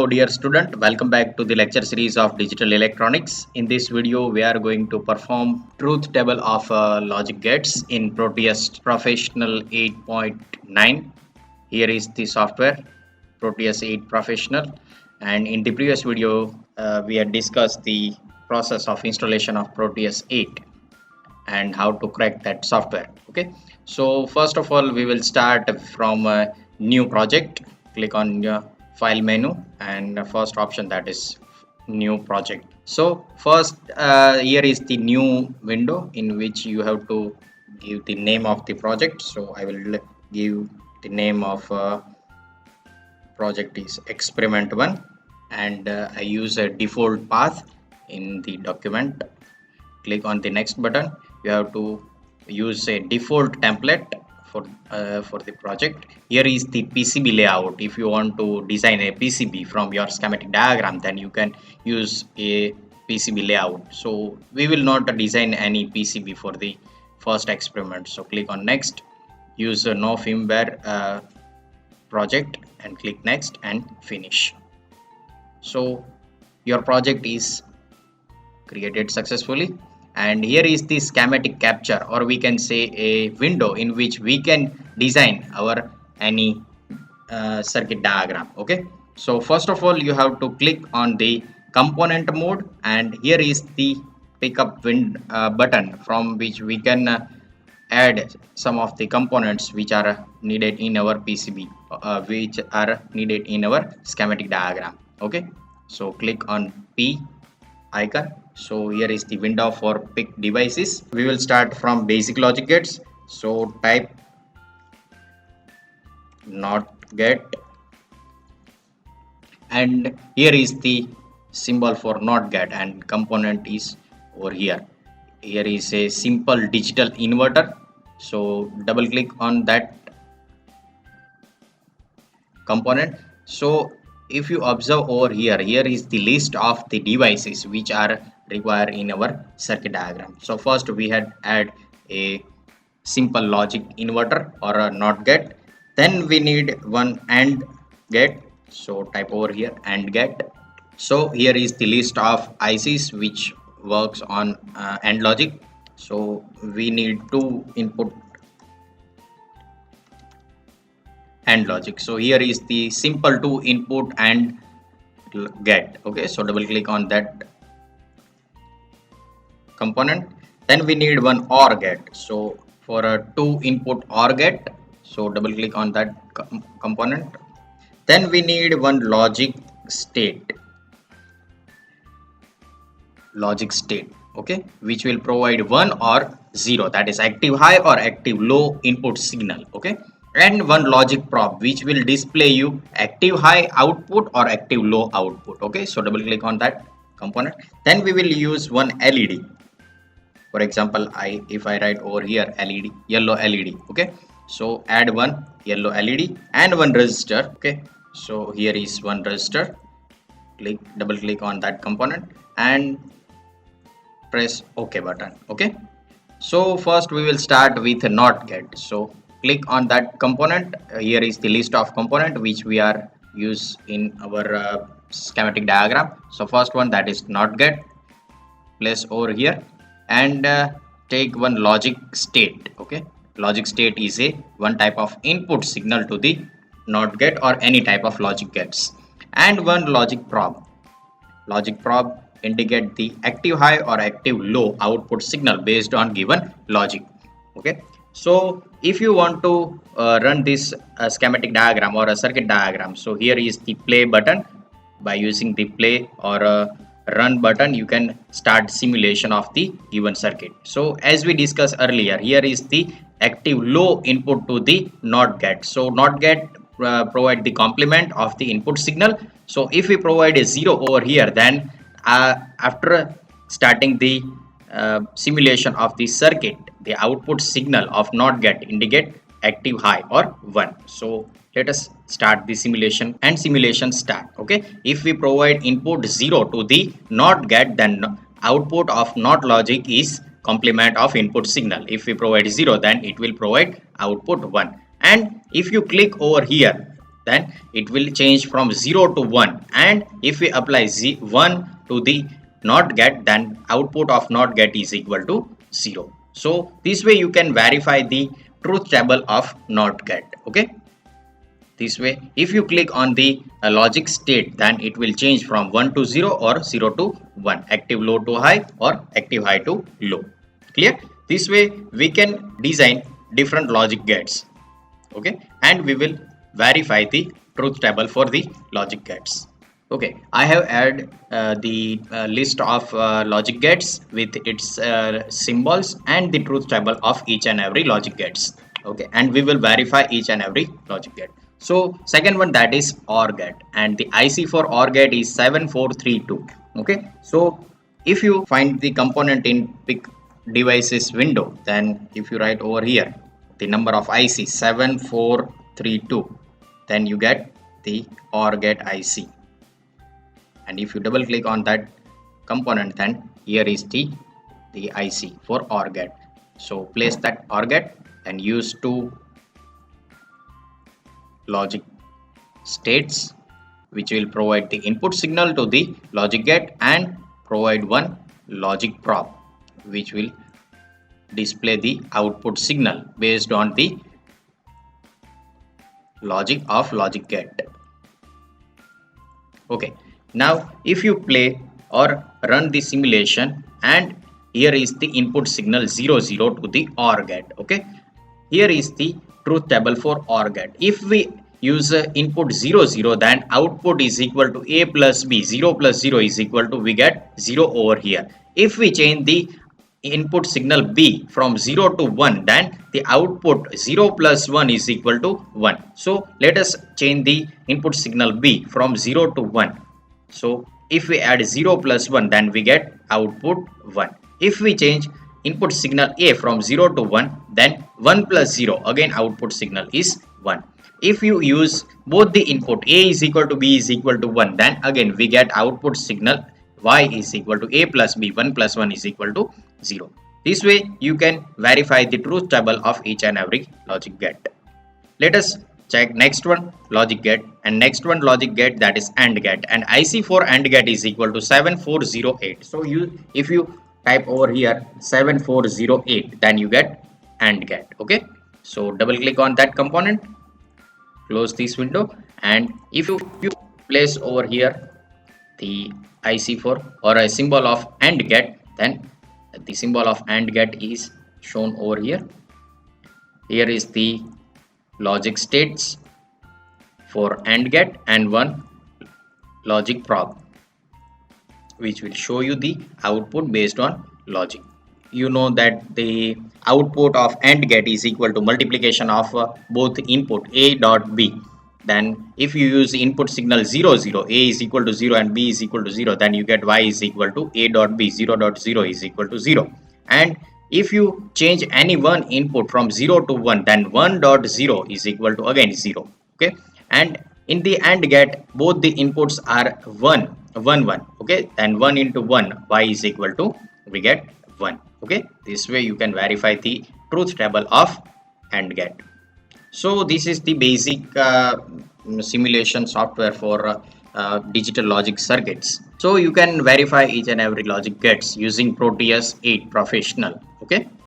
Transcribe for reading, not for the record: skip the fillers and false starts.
dear student, welcome back to the lecture series of digital electronics. In this video, we are going to perform truth table of logic gates in Proteus Professional 8.9. Here is the software Proteus 8 Professional, and in the previous video, we had discussed the process of installation of Proteus 8 and how to crack that software. Okay, so first of all, we will start from a new project. Click on your file menu and the first option, that is new project. So first here is the new window in which you have to give the name of the project. So I will give the name of project is experiment1, and I use a default path in the document. Click on the next button. You have to use a default template for the project. Here is the PCB layout. If you want to design a PCB from your schematic diagram, then you can use a PCB layout. So we will not design any PCB for the first experiment. So click on next. Use a no firmware project and click next and finish. So your project is created successfully. And here is the schematic capture, or we can say a window in which we can design our any circuit diagram. Okay, so first of all, you have to click on the component mode, and here is the pickup button from which we can add some of the components which are needed in our PCB, which are needed in our schematic diagram. Okay, so click on P icon. So here is the window for pick devices. We will start from basic logic gates. So type not get, and here is the symbol for not get, and component is over here. Here is a simple digital inverter. So double click on that component. So if you observe over here, here is the list of the devices which are required in our circuit diagram. So first we had add a simple logic inverter or a NOT gate. Then we need one AND gate. So type over here AND gate. So here is the list of ICs which works on AND logic. So we need two input AND logic. So here is the simple two input AND gate. Okay, so double click on that component. Then we need one OR gate. So for a two input OR gate, so double click on that component. Then we need one logic state, okay, which will provide 1 or 0, that is active high or active low input signal. Okay, and one logic probe which will display you active high output or active low output. Okay, so double click on that component. Then we will use one LED. For example, if I write over here LED, yellow LED. Okay, so add one yellow LED and one resistor. Okay, so here is one resistor. Double click on that component and press OK button. Okay, so first we will start with a NOT gate. So click on that component. Here is the list of component which we are use in our schematic diagram. So first one, that is NOT gate. Place over here and take one logic state. Okay, logic state is a one type of input signal to the NOT gate or any type of logic gates, and one logic probe. Logic probe indicate the active high or active low output signal based on given logic. Okay, so if you want to run this schematic diagram or a circuit diagram, so here is the play button. By using the play or run button, you can start simulation of the given circuit. So as we discussed earlier, here is the active low input to the NOT gate. So NOT gate provide the complement of the input signal. So if we provide a 0 over here, then after starting the simulation of the circuit, the output signal of NOT gate indicate active high or 1. So let us start the simulation, and simulation start. Okay, if we provide input 0 to the NOT gate, then output of NOT logic is complement of input signal. If we provide 0, then it will provide output 1. And if you click over here, then it will change from 0 to 1, and if we apply 1 to the not get, then output of not get is equal to 0. So this way you can verify the truth table of not get. Okay, this way if you click on the logic state, then it will change from 1 to 0 or 0 to 1, active low to high or active high to low. Clear? This way we can design different logic gates. Okay, and we will verify the truth table for the logic gates. Okay, I have added the list of logic gates with its symbols and the truth table of each and every logic gates. Okay, and we will verify each and every logic gate. So second one, that is OR gate, and the IC for OR gate is 7432. Okay, so if you find the component in pick devices window, then if you write over here the number of IC 7432, then you get the OR gate IC. And if you double click on that component, then here is the IC for OR gate. So place that OR gate and use two logic states which will provide the input signal to the logic gate and provide one logic probe which will display the output signal based on the logic of logic gate. Okay, now if you play or run the simulation, and here is the input signal 0 0 to the OR gate. Okay, here is the truth table for OR gate. If we use input 0 0, then output is equal to A plus B. 0 plus 0 is equal to, we get 0 over here. If we change the input signal B from 0 to 1, then the output 0 plus 1 is equal to 1. So let us change the input signal B from 0 to 1. So if we add 0 plus 1, then we get output 1. If we change input signal A from 0 to 1, then 1 plus 0, again output signal is 1. If you use both the input A is equal to B is equal to 1, then again we get output signal Y is equal to A plus B. 1 plus 1 is equal to 0. This way you can verify the truth table of each and every logic gate. Let us check next one logic gate, and next one logic gate, that is AND gate, and IC for AND gate is equal to 7408. So if you type over here 7408, then you get AND gate. Okay, so double click on that component, close this window, and if you place over here the IC for or a symbol of AND gate, then the symbol of AND gate is shown over here. Here is the logic states for AND gate and one logic probe which will show you the output based on logic. You know that the output of AND gate is equal to multiplication of both input A dot B. Then if you use input signal 0 0, A is equal to 0 and B is equal to 0, then you get Y is equal to A dot B. 0 dot 0 is equal to 0. And if you change any one input from 0 to 1, then 1 dot 0 is equal to again 0. Okay, and in the AND gate both the inputs are 1 1 1. Okay, and 1 into 1, Y is equal to, we get 1. Okay, this way you can verify the truth table of AND gate. So this is the basic simulation software for digital logic circuits. So you can verify each and every logic gates using Proteus 8 Professional. Okay.